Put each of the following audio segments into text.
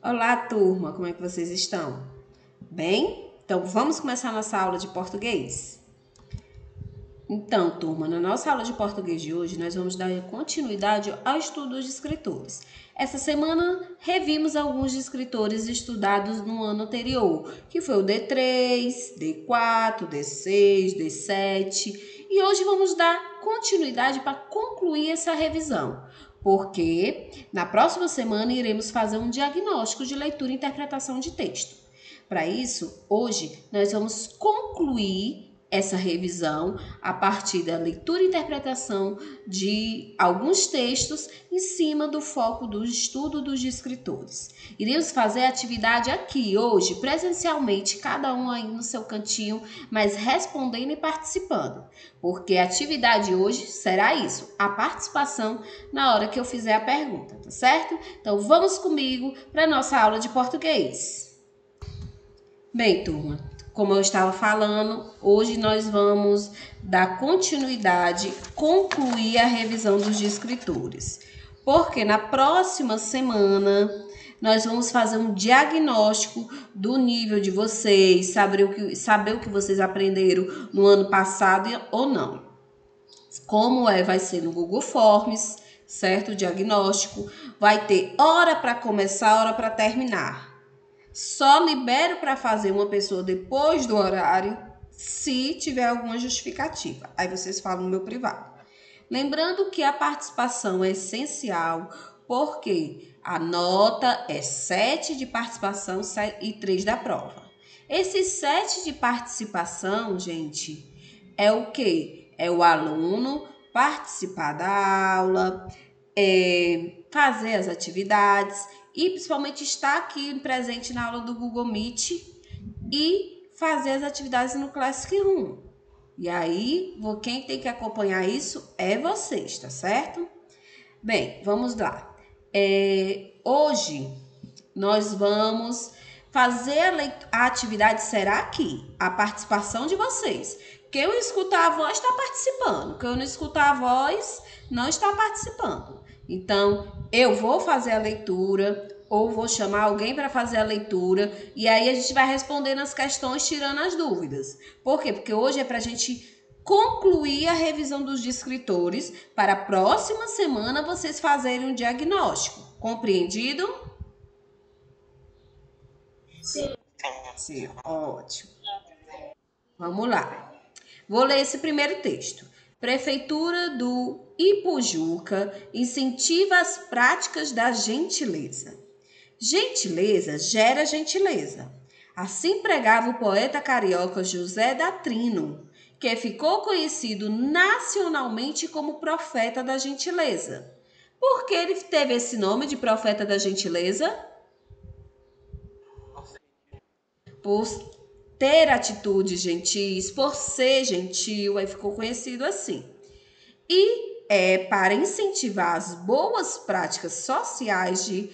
Olá, turma, como é que vocês estão? Bem? Então, vamos começar nossa aula de português? Então, turma, na nossa aula de português de hoje, nós vamos dar continuidade ao estudo dos escritores. Essa semana, revimos alguns escritores estudados no ano anterior, que foi o D3, D4, D6, D7, e hoje vamos dar continuidade para concluir essa revisão, porque na próxima semana iremos fazer um diagnóstico de leitura e interpretação de texto. Para isso, hoje nós vamos concluir essa revisão a partir da leitura e interpretação de alguns textos em cima do foco do estudo dos escritores. Iremos fazer a atividade aqui hoje, presencialmente, cada um aí no seu cantinho, mas respondendo e participando, porque a atividade hoje será isso, a participação na hora que eu fizer a pergunta, tá certo? Então vamos comigo para a nossa aula de português. Bem, turma, como eu estava falando, hoje nós vamos dar continuidade, concluir a revisão dos escritores, porque na próxima semana nós vamos fazer um diagnóstico do nível de vocês, saber o que vocês aprenderam no ano passado ou não. Como vai ser no Google Forms, certo? O diagnóstico vai ter hora para começar, hora para terminar. Só libero para fazer uma pessoa depois do horário se tiver alguma justificativa. Aí vocês falam no meu privado. Lembrando que a participação é essencial, porque a nota é 7 de participação e 3 da prova. Esses 7 de participação, gente, é o quê? É o aluno participar da aula, fazer as atividades e principalmente estar aqui presente na aula do Google Meet e fazer as atividades no Classroom. E aí, quem tem que acompanhar isso é vocês, tá certo? Bem, vamos lá. Hoje nós vamos fazer a atividade, será aqui, a participação de vocês. Quem escutar a voz está participando, quem não escutar a voz não está participando. Então, eu vou fazer a leitura ou vou chamar alguém para fazer a leitura e aí a gente vai respondendo as questões, tirando as dúvidas. Por quê? Porque hoje é para a gente concluir a revisão dos escritores para a próxima semana vocês fazerem um diagnóstico. Compreendido? Sim. Sim, ótimo. Vamos lá. Vou ler esse primeiro texto. Prefeitura do Ipujuca incentiva as práticas da gentileza. Gentileza gera gentileza. Assim pregava o poeta carioca José da Trino, que ficou conhecido nacionalmente como profeta da gentileza. Por que ele teve esse nome de profeta da gentileza? Por ter atitudes gentis, por ser gentil, aí ficou conhecido assim. E é para incentivar as boas práticas sociais de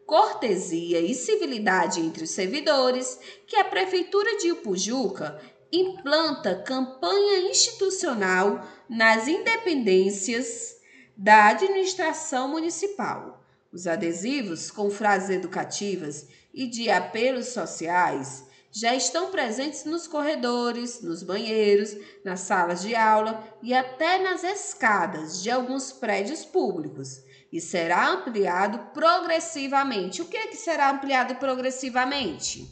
cortesia e civilidade entre os servidores que a Prefeitura de Ipujuca implanta campanha institucional nas independências da administração municipal. Os adesivos com frases educativas e de apelos sociais já estão presentes nos corredores, nos banheiros, nas salas de aula e até nas escadas de alguns prédios públicos e será ampliado progressivamente. O que é que será ampliado progressivamente?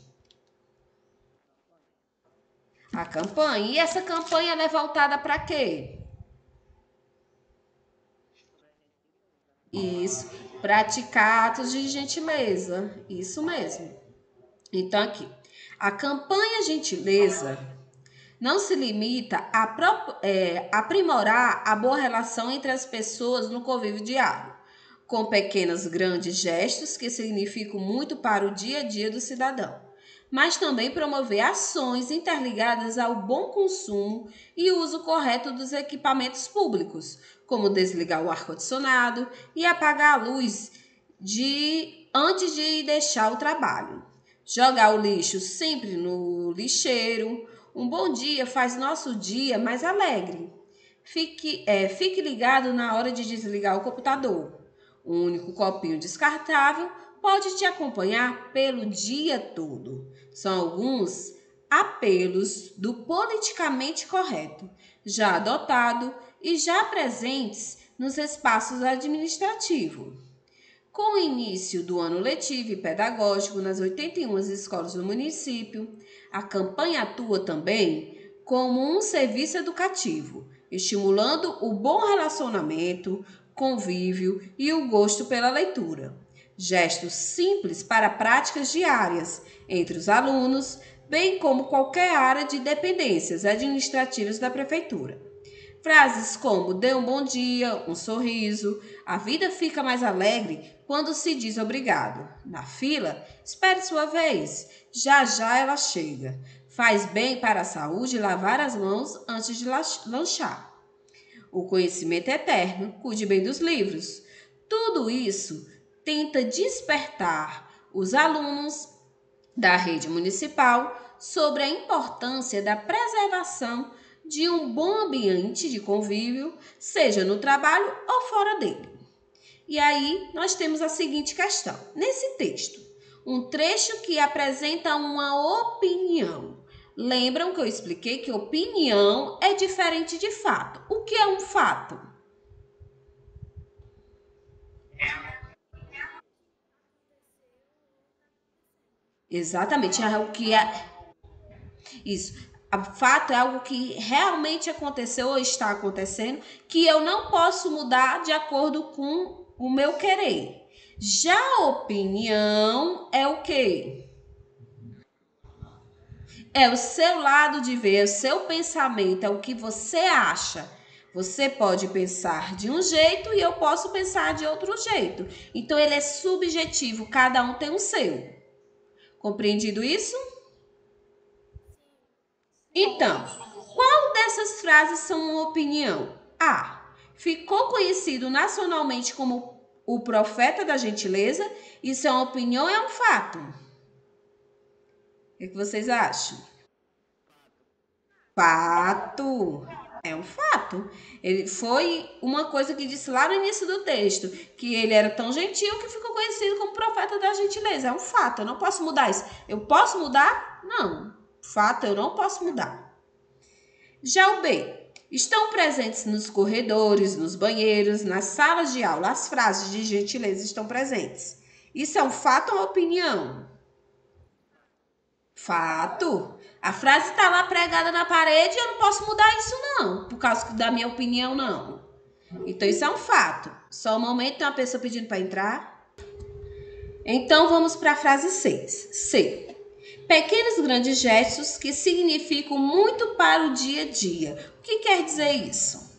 A campanha. E essa campanha é voltada para quê? Isso, praticar atos de gentileza. Isso mesmo. Então, aqui. A campanha gentileza não se limita a aprimorar a boa relação entre as pessoas no convívio diário, com pequenos grandes gestos que significam muito para o dia a dia do cidadão, mas também promover ações interligadas ao bom consumo e uso correto dos equipamentos públicos, como desligar o ar-condicionado e apagar a luz antes de deixar o trabalho. Jogar o lixo sempre no lixeiro, Um bom dia faz nosso dia mais alegre. Fique ligado na hora de desligar o computador. Um único copinho descartável pode te acompanhar pelo dia todo. São alguns apelos do politicamente correto, já adotado e já presentes nos espaços administrativos. Com o início do ano letivo e pedagógico nas 81 escolas do município, a campanha atua também como um serviço educativo, estimulando o bom relacionamento, convívio e o gosto pela leitura. Gestos simples para práticas diárias entre os alunos, bem como qualquer área de dependências administrativas da prefeitura. Frases como dê um bom dia, um sorriso, a vida fica mais alegre quando se diz obrigado. Na fila, espere sua vez, já já ela chega. Faz bem para a saúde lavar as mãos antes de lanchar. O conhecimento é eterno, cuide bem dos livros. Tudo isso tenta despertar os alunos da rede municipal sobre a importância da preservação de um bom ambiente de convívio, seja no trabalho ou fora dele. E aí nós temos a seguinte questão. Nesse texto, um trecho que apresenta uma opinião. Lembram que eu expliquei que opinião é diferente de fato. O que é um fato? Exatamente, é o que é isso. O fato é algo que realmente aconteceu ou está acontecendo, que eu não posso mudar de acordo com o meu querer. Já a opinião é o quê? É o seu lado de ver, é o seu pensamento, é o que você acha. Você pode pensar de um jeito e eu posso pensar de outro jeito. Então ele é subjetivo, cada um tem o seu. Compreendido isso? Então, qual dessas frases são uma opinião? A. Ficou conhecido nacionalmente como o profeta da gentileza. Isso é uma opinião ou é um fato? O que vocês acham? Fato. É um fato. Ele foi uma coisa que disse lá no início do texto, que ele era tão gentil que ficou conhecido como profeta da gentileza. É um fato. Eu não posso mudar isso. Eu posso mudar? Não. Fato, eu não posso mudar. Já o B. Estão presentes nos corredores, nos banheiros, nas salas de aula. As frases de gentileza estão presentes. Isso é um fato ou uma opinião? Fato. A frase está lá pregada na parede e eu não posso mudar isso não, por causa da minha opinião não. Então isso é um fato. Só um momento, tem uma pessoa pedindo para entrar. Então vamos para a frase 6. C. Pequenos grandes gestos que significam muito para o dia a dia. O que quer dizer isso?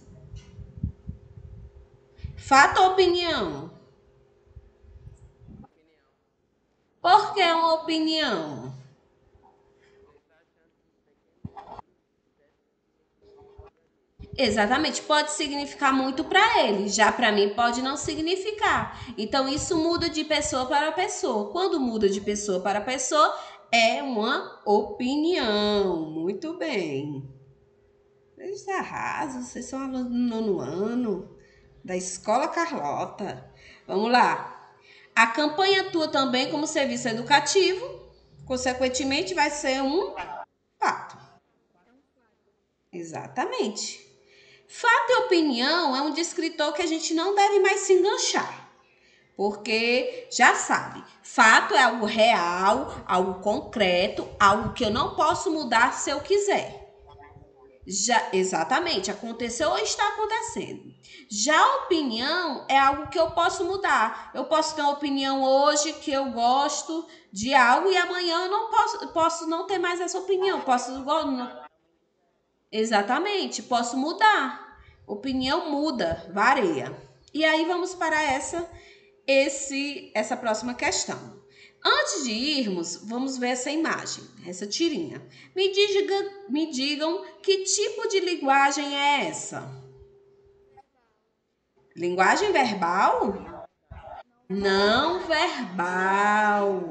Fato ou opinião? Por que uma opinião? Exatamente, pode significar muito para ele, já para mim pode não significar. Então isso muda de pessoa para pessoa. Quando muda de pessoa para pessoa, é uma opinião. Muito bem. Vocês arrasam, vocês são alunos do nono ano da Escola Carlota. Vamos lá. A campanha atua também como serviço educativo, consequentemente vai ser um fato. Exatamente. Fato e opinião é um descritor que a gente não deve mais se enganchar. Porque já sabe, fato é algo real, algo concreto, algo que eu não posso mudar se eu quiser. Já, exatamente, aconteceu ou está acontecendo. Já a opinião é algo que eu posso mudar. Eu posso ter uma opinião hoje que eu gosto de algo e amanhã eu não posso não ter mais essa opinião. Exatamente, posso mudar. Opinião muda, varia. E aí vamos para essa próxima questão. Antes de irmos, vamos ver essa imagem, essa tirinha. Me digam que tipo de linguagem é essa? Linguagem verbal? Não verbal.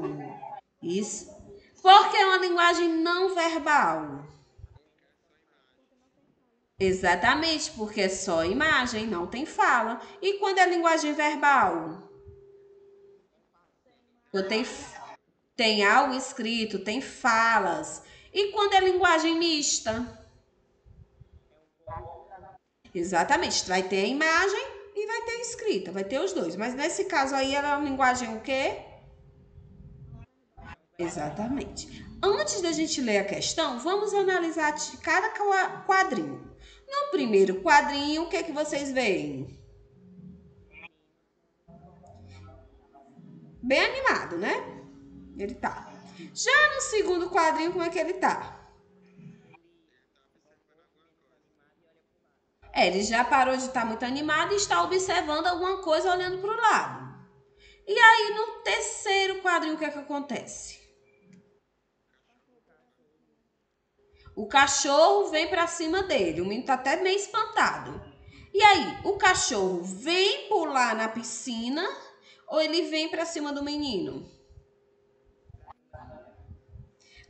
Isso. Por que é uma linguagem não verbal? Exatamente, porque é só imagem, não tem fala. E quando é linguagem verbal? Quando tem algo escrito, tem falas. E quando é linguagem mista? Exatamente, vai ter a imagem e vai ter a escrita, vai ter os dois. Mas nesse caso aí, ela é uma linguagem o quê? Exatamente. Antes da gente ler a questão, vamos analisar cada quadrinho. No primeiro quadrinho, o que é que vocês veem? Bem animado, né? Ele tá. Já no segundo quadrinho, como é que ele tá? Ele já parou de estar muito animado e está observando alguma coisa olhando para o lado. E aí, no terceiro quadrinho, o que é que acontece? O cachorro vem para cima dele. O menino tá até meio espantado. E aí, o cachorro vem pular na piscina ou ele vem para cima do menino?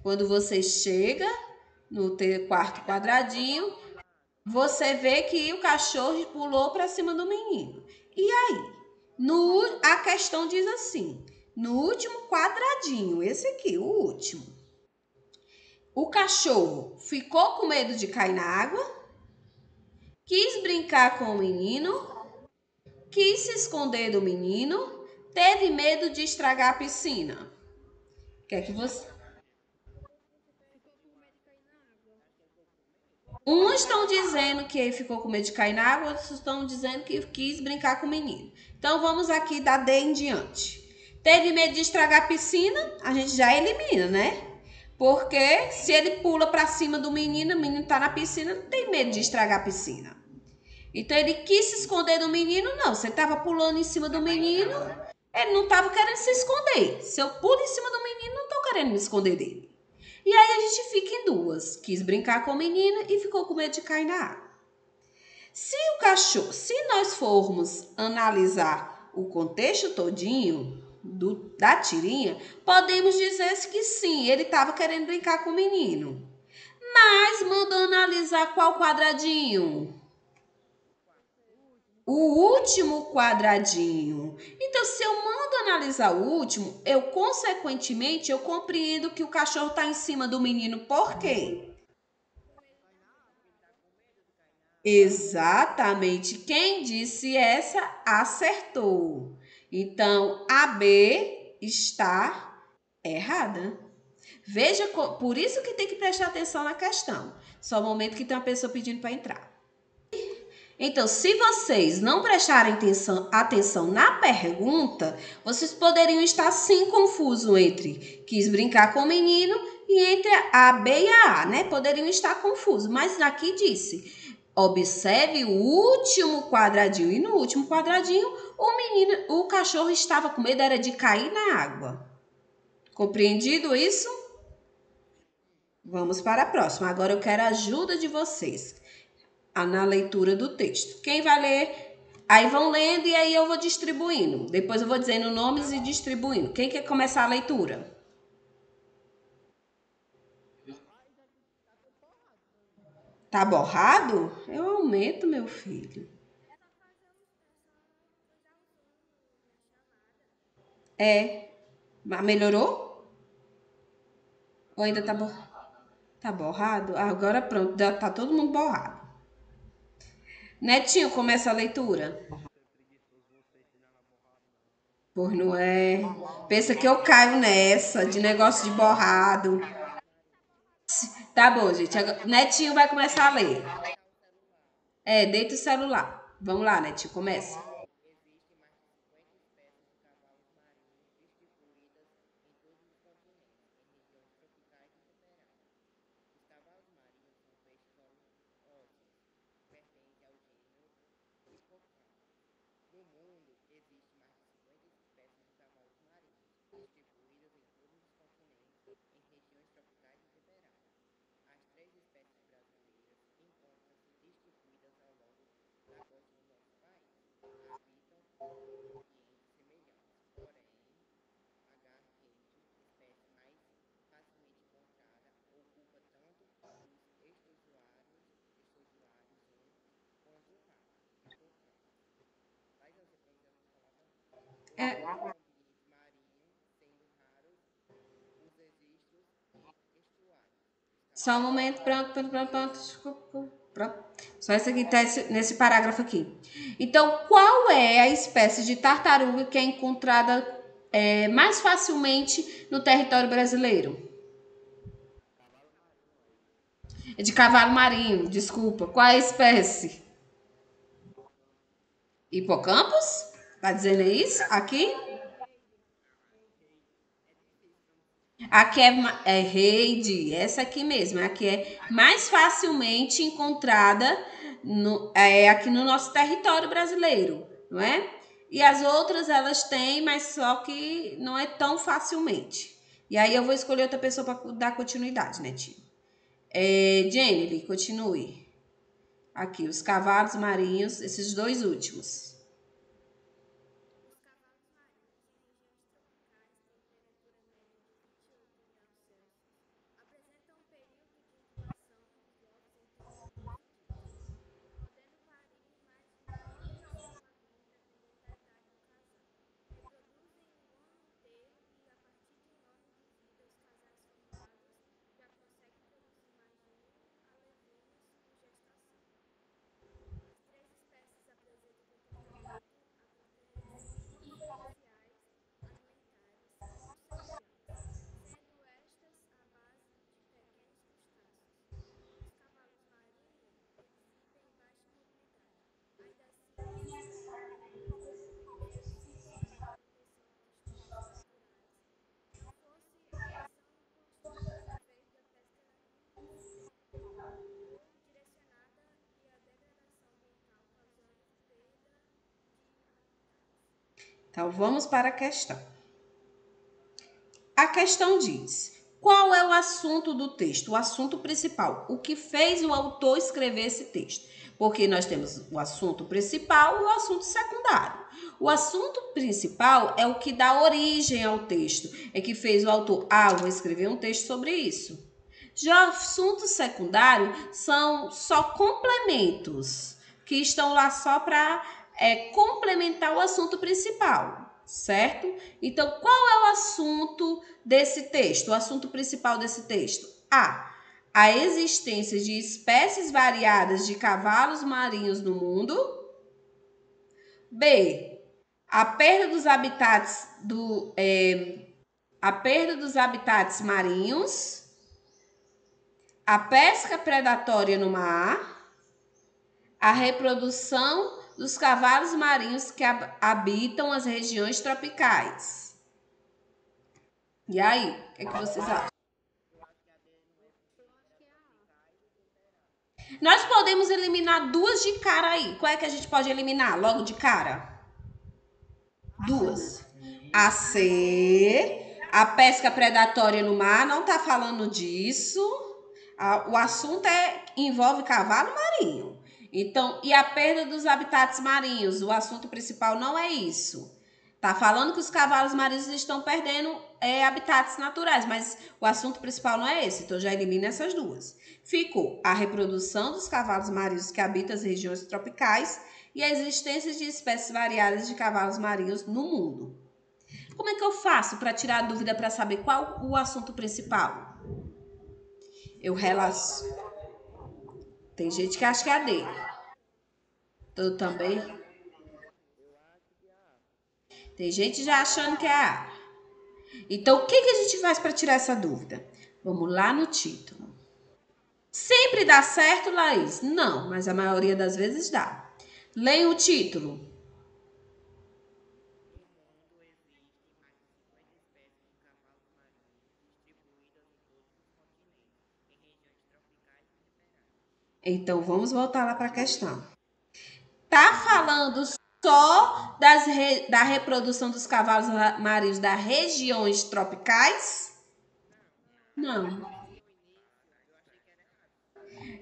Quando você chega no quarto quadradinho, você vê que o cachorro pulou para cima do menino. E aí, a questão diz assim: no último quadradinho, esse aqui, o último, o cachorro ficou com medo de cair na água, quis brincar com o menino, quis se esconder do menino, teve medo de estragar a piscina. Quer que você. Uns estão dizendo que ele ficou com medo de cair na água, outros estão dizendo que quis brincar com o menino. Então vamos aqui da D em diante. Teve medo de estragar a piscina, a gente já elimina, né? Porque se ele pula para cima do menino, o menino tá na piscina, não tem medo de estragar a piscina. Então ele quis se esconder do menino, não. Você estava pulando em cima do menino, ele não estava querendo se esconder. Se eu pulo em cima do menino, não estou querendo me esconder dele. E aí a gente fica em duas. Quis brincar com o menino e ficou com medo de cair na água. Se o cachorro, se nós formos analisar o contexto todinho da tirinha, podemos dizer que sim, ele estava querendo brincar com o menino. Mas manda analisar qual quadradinho? O último quadradinho. Então, se eu mando analisar o último, consequentemente, eu compreendo que o cachorro está em cima do menino. Por quê? Exatamente. Quem disse essa acertou. Então, a B está errada. Veja, por isso que tem que prestar atenção na questão. Só o momento que tem uma pessoa pedindo para entrar. Então, se vocês não prestarem atenção na pergunta, vocês poderiam estar sim confuso entre quis brincar com o menino e entre a B e a A, né? Poderiam estar confusos, mas aqui disse: observe o último quadradinho. E no último quadradinho, o cachorro estava com medo era de cair na água. Compreendido isso? Vamos para a próxima. Agora eu quero a ajuda de vocês na leitura do texto. Quem vai ler? Aí vão lendo e aí eu vou distribuindo. Depois eu vou dizendo nomes e distribuindo. Quem quer começar a leitura? Tá borrado? Eu aumento, meu filho. É. Mas melhorou? Ou ainda tá borrado? Tá borrado? Agora pronto, tá todo mundo borrado. Netinho, começa a leitura. Por não é. Pensa que eu caio nessa de negócio de borrado. Tá bom, gente. Netinho vai começar a ler. Deita o celular. Vamos lá, Netinho, começa. É, só um momento, pronto. Só esse aqui tá nesse parágrafo aqui. Então, qual é a espécie de tartaruga que é encontrada mais facilmente no território brasileiro? É de cavalo marinho, desculpa. Qual é a espécie? Hipocampos? Tá dizendo isso? Aqui? Aqui é reide, essa aqui mesmo. Aqui é mais facilmente encontrada aqui no nosso território brasileiro, não é? E as outras elas têm, mas só que não é tão facilmente. E aí eu vou escolher outra pessoa para dar continuidade, né, tio? Jenny, continue. Aqui, os cavalos marinhos, esses dois últimos. Então, vamos para a questão. A questão diz: qual é o assunto do texto? O assunto principal. O que fez o autor escrever esse texto? Porque nós temos o assunto principal e o assunto secundário. O assunto principal é o que dá origem ao texto, é que fez o autor, vou escrever um texto sobre isso. Já o assunto secundário são só complementos que estão lá só para complementar o assunto principal, certo? Então, qual é o assunto desse texto? O assunto principal desse texto? A existência de espécies variadas de cavalos marinhos no mundo. B, a perda dos habitats marinhos, a pesca predatória no mar, a reprodução dos cavalos marinhos que habitam as regiões tropicais. E aí, o que vocês acham? Nós podemos eliminar duas de cara aí. Qual é que a gente pode eliminar logo de cara? Duas. A C, a pesca predatória no mar, não tá falando disso. O assunto envolve cavalo marinho. Então, e a perda dos habitats marinhos? O assunto principal não é isso. Tá falando que os cavalos marinhos estão perdendo habitats naturais, mas o assunto principal não é esse. Então, já elimina essas duas. Ficou a reprodução dos cavalos marinhos que habitam as regiões tropicais e a existência de espécies variadas de cavalos marinhos no mundo. Como é que eu faço para tirar a dúvida para saber qual o assunto principal? Eu relaciono. Tem gente que acha que é a D. Eu também. Tem gente já achando que é a A. Então, o que a gente faz para tirar essa dúvida? Vamos lá no título. Sempre dá certo, Laís? Não, mas a maioria das vezes dá. Leia o título. Então, vamos voltar lá para a questão. Tá falando só da reprodução dos cavalos marinhos das regiões tropicais? Não.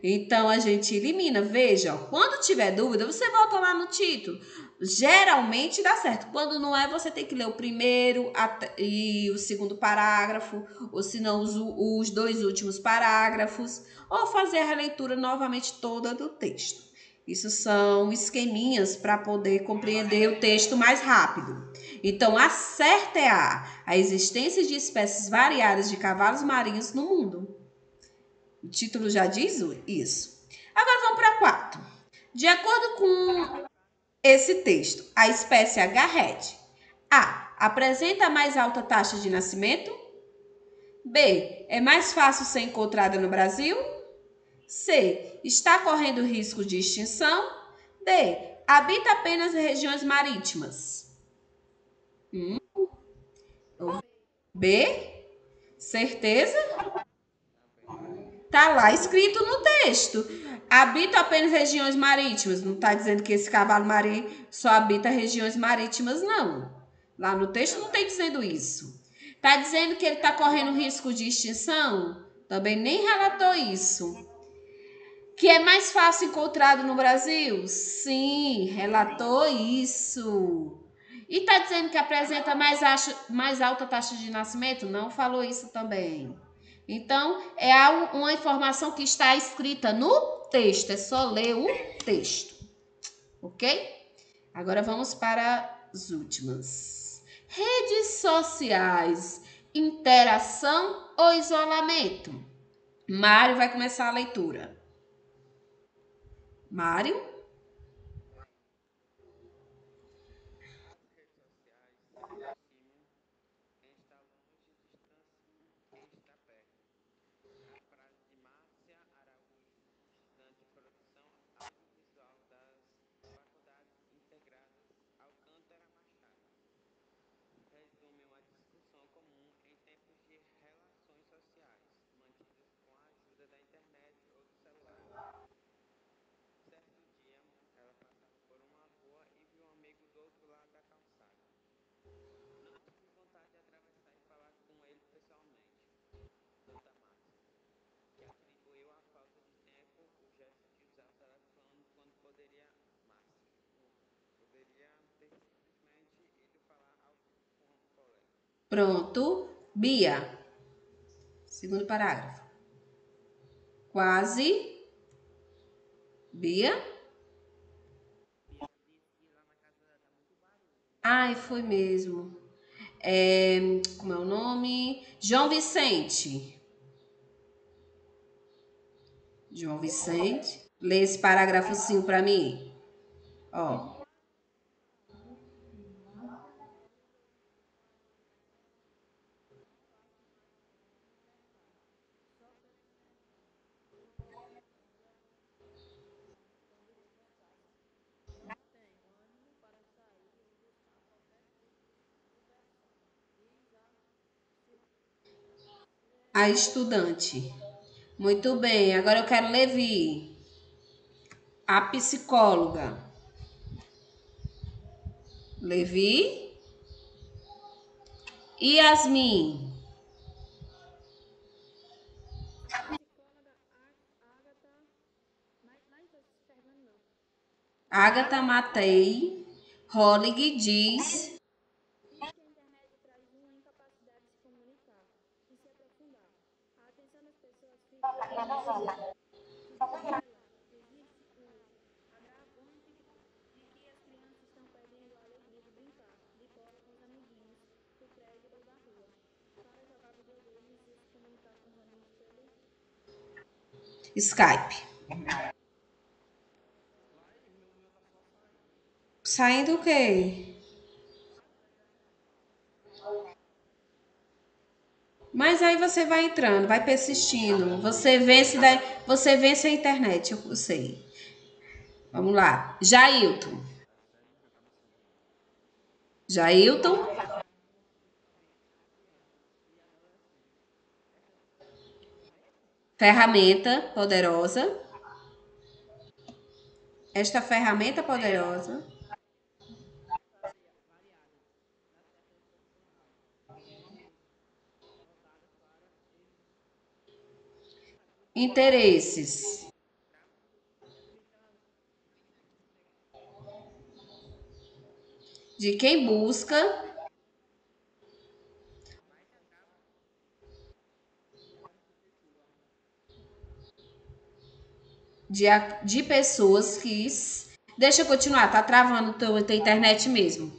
Então a gente elimina. Veja, quando tiver dúvida, você volta lá no título. Geralmente dá certo. Quando não é, você tem que ler o primeiro e o segundo parágrafo, ou se não, os dois últimos parágrafos, ou fazer a releitura novamente toda do texto. Isso são esqueminhas para poder compreender o texto mais rápido. Então, a certa é a existência de espécies variadas de cavalos marinhos no mundo. O título já diz isso. Agora vamos para 4. De acordo com esse texto, a espécie H-Red A. Apresenta a mais alta taxa de nascimento. B. É mais fácil ser encontrada no Brasil. C. Está correndo risco de extinção. D. Habita apenas em regiões marítimas. B. Certeza? Tá lá escrito no texto. Habita apenas regiões marítimas. Não está dizendo que esse cavalo marinho só habita regiões marítimas, não. Lá no texto não tem dizendo isso. Está dizendo que ele está correndo risco de extinção? Também nem relatou isso. Que é mais fácil encontrado no Brasil? Sim, relatou isso. E está dizendo que apresenta mais alta taxa de nascimento? Não falou isso também. Então, é uma informação que está escrita no texto. É só ler o texto. Ok? Agora vamos para as últimas. Redes sociais, interação ou isolamento? Mário vai começar a leitura. Mário? Pronto. Bia. Segundo parágrafo. Quase. Bia. Ai, foi mesmo. Como é o nome? João Vicente. João Vicente. Lê esse parágrafo 5 para mim. Ó. A estudante. Muito bem. Agora eu quero Levi. A psicóloga. Levi. Yasmin. Agatha Matei. Hollig diz. Skype. Saindo o quê? Mas aí você vai entrando, vai persistindo. Você vence a internet, eu sei. Vamos lá. Jailton. Jailton. Ferramenta poderosa. Esta ferramenta poderosa. Interesses. De quem busca. de pessoas que... Deixa eu continuar, tá travando tua internet mesmo.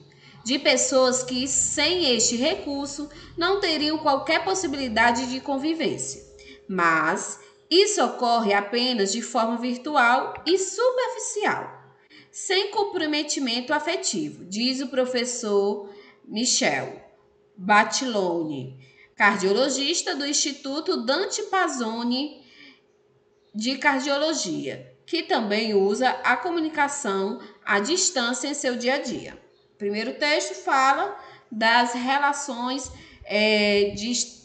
De pessoas que, sem este recurso, não teriam qualquer possibilidade de convivência. Mas isso ocorre apenas de forma virtual e superficial, sem comprometimento afetivo, diz o professor Michel Batilone, cardiologista do Instituto Dante Pazzoni de Cardiologia, que também usa a comunicação à distância em seu dia a dia. O primeiro texto fala das relações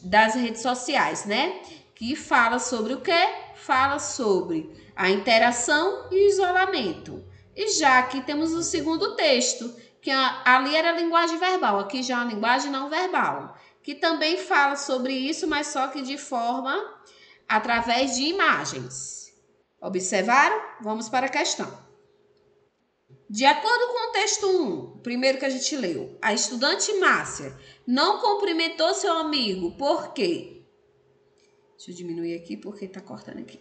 das redes sociais, né? Que fala sobre o quê? Fala sobre a interação e o isolamento. E já aqui temos o segundo texto, que ali era a linguagem verbal, aqui já é a linguagem não verbal, que também fala sobre isso, mas só que de forma através de imagens. Observaram? Vamos para a questão. De acordo com o texto 1, o primeiro que a gente leu, a estudante Márcia não cumprimentou seu amigo, por quê? Deixa eu diminuir aqui porque está cortando aqui.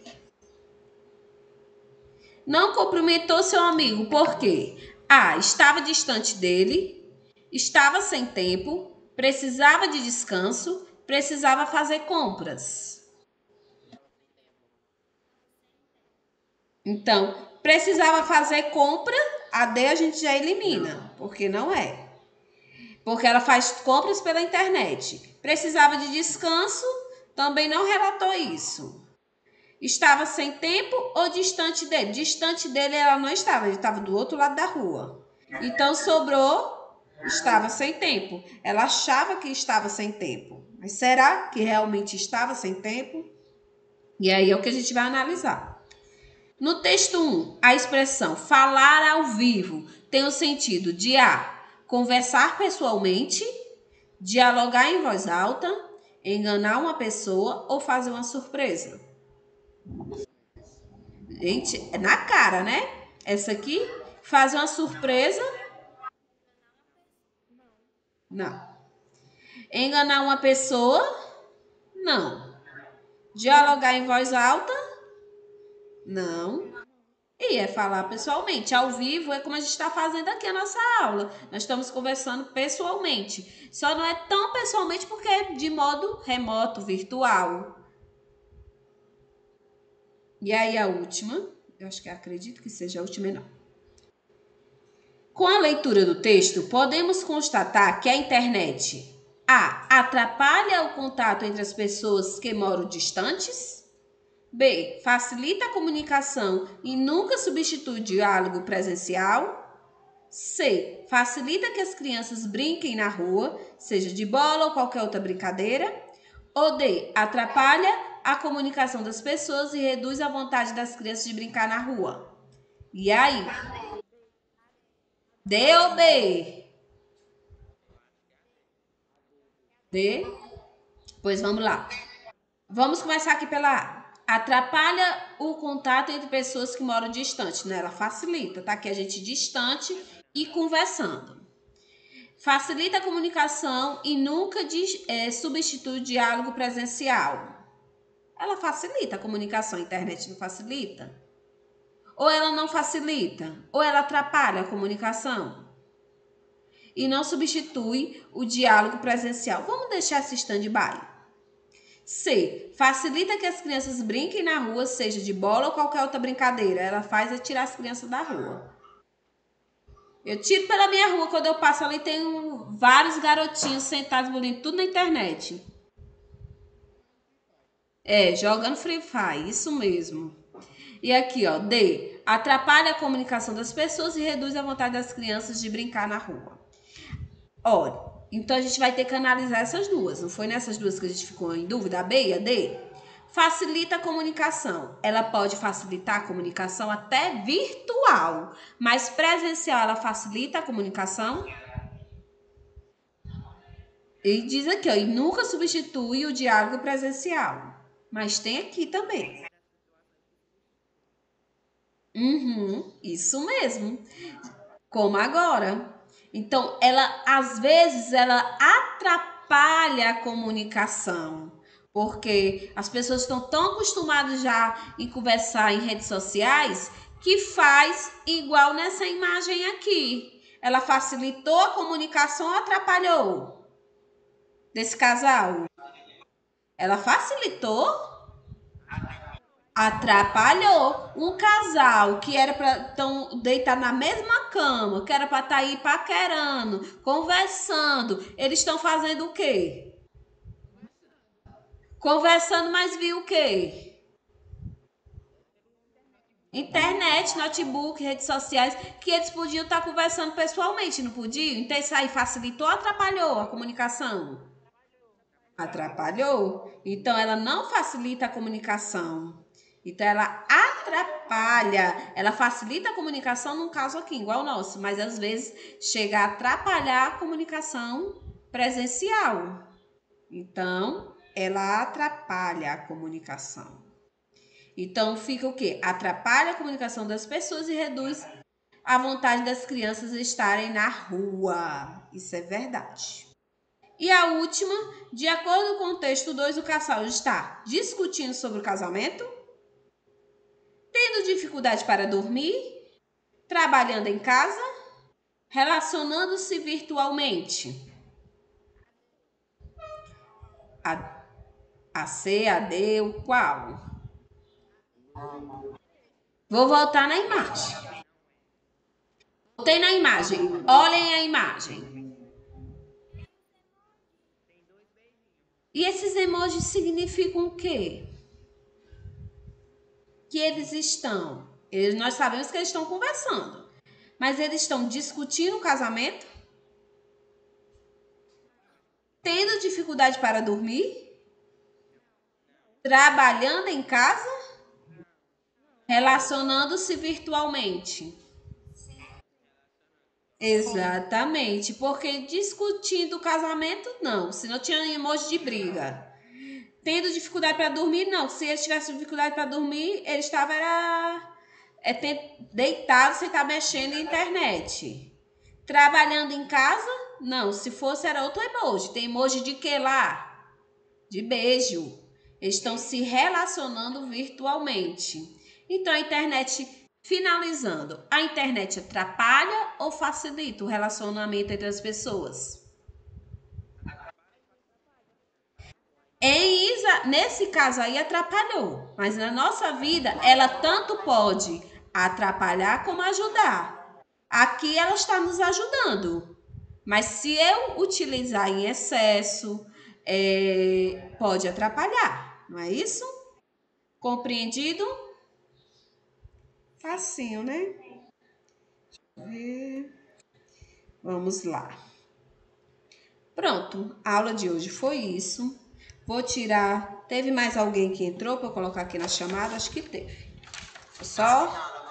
Não cumprimentou seu amigo, por quê? A. Estava distante dele, estava sem tempo, precisava de descanso, precisava fazer compras. Então, precisava fazer compra, a D a gente já elimina, porque não é. Porque ela faz compras pela internet. Precisava de descanso, também não relatou isso. Estava sem tempo ou distante dele? Distante dele ela não estava, ele estava do outro lado da rua. Então, sobrou, estava sem tempo. Ela achava que estava sem tempo. Mas será que realmente estava sem tempo? E aí é o que a gente vai analisar. No texto 1, a expressão falar ao vivo tem o sentido de A. Conversar pessoalmente, dialogar em voz alta, enganar uma pessoa ou fazer uma surpresa. Gente, é na cara, né? Essa aqui, fazer uma surpresa. Não. Enganar uma pessoa. Não. Dialogar em voz alta. Não. E é falar pessoalmente. Ao vivo é como a gente está fazendo aqui a nossa aula. Nós estamos conversando pessoalmente. Só não é tão pessoalmente porque é de modo remoto, virtual. E aí a última, eu acho que acredito que seja a última, não. Com a leitura do texto, podemos constatar que a internet A. Atrapalha o contato entre as pessoas que moram distantes. B. Facilita a comunicação e nunca substitui o diálogo presencial. C. Facilita que as crianças brinquem na rua, seja de bola ou qualquer outra brincadeira. Ou D. Atrapalha a comunicação das pessoas e reduz a vontade das crianças de brincar na rua. E aí? D ou B? D? Pois vamos lá. Vamos começar aqui pela A. Atrapalha o contato entre pessoas que moram distante, né? Ela facilita, tá? Que a gente distante e conversando. Facilita a comunicação e nunca substitui o diálogo presencial. Ela facilita a comunicação, a internet não facilita? Ou ela não facilita? Ou ela atrapalha a comunicação? E não substitui o diálogo presencial. Vamos deixar esse stand-by. C. Facilita que as crianças brinquem na rua, seja de bola ou qualquer outra brincadeira. Ela faz é tirar as crianças da rua. Eu tiro pela minha rua, quando eu passo ali, tem vários garotinhos sentados bonitos, tudo na internet. Jogando Free Fire, isso mesmo. E aqui, ó, D. Atrapalha a comunicação das pessoas e reduz a vontade das crianças de brincar na rua. Olha, então a gente vai ter que analisar essas duas. Não foi nessas duas que a gente ficou em dúvida? A B e a D? Facilita a comunicação. Ela pode facilitar a comunicação até virtual, mas presencial ela facilita a comunicação? E diz aqui, ó, e nunca substitui o diálogo presencial. Mas tem aqui também. Isso mesmo. Como agora. Então, ela, às vezes, ela atrapalha a comunicação. Porque as pessoas estão tão acostumadas já em conversar em redes sociais que faz igual nessa imagem aqui. Ela facilitou a comunicação ou atrapalhou desse casal? Ela facilitou, atrapalhou. Um casal que era para deitar na mesma cama, que era para estar aí paquerando, conversando, eles estão fazendo o quê? Conversando, mas viu o quê? Internet, notebook, redes sociais, que eles podiam estar conversando pessoalmente, não podiam? Então isso aí facilitou ou atrapalhou a comunicação? Atrapalhou. Então ela não facilita a comunicação. Então ela atrapalha. Ela facilita a comunicação num caso aqui, igual o nosso, mas às vezes chega a atrapalhar a comunicação presencial. Então ela atrapalha a comunicação. Então fica o quê? Atrapalha a comunicação das pessoas e reduz a vontade das crianças estarem na rua. Isso é verdade. E a última, de acordo com o texto 2, o casal está discutindo sobre o casamento, tendo dificuldade para dormir, trabalhando em casa, relacionando-se virtualmente. A C, a D, o qual? Vou voltar na imagem. Voltei na imagem. Olhem a imagem. E esses emojis significam o quê? Que eles estão... nós sabemos que eles estão conversando. Mas eles estão discutindo o casamento, tendo dificuldade para dormir, trabalhando em casa, relacionando-se virtualmente. Exatamente, porque discutindo o casamento, não. Se não tinha emoji de briga. Tendo dificuldade para dormir, não. Se eles tivessem dificuldade para dormir, ele estava deitado sem estar mexendo na internet. Trabalhando em casa, não. Se fosse, era outro emoji. Tem emoji de que lá? De beijo. Eles estão se relacionando virtualmente. Então, a internet, finalizando, a internet atrapalha ou facilita o relacionamento entre as pessoas? Nesse caso aí, atrapalhou. Mas na nossa vida, ela tanto pode atrapalhar como ajudar. Aqui ela está nos ajudando. Mas se eu utilizar em excesso, pode atrapalhar. Não é isso? Compreendido? Facinho, né? Vamos lá. Pronto, a aula de hoje foi isso. Vou tirar... Teve mais alguém que entrou para eu colocar aqui na chamada? Acho que teve. Só?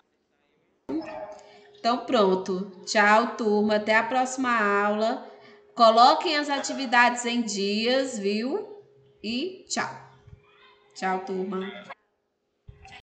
Então, pronto. Tchau, turma. Até a próxima aula. Coloquem as atividades em dias, viu? E tchau. Tchau, turma.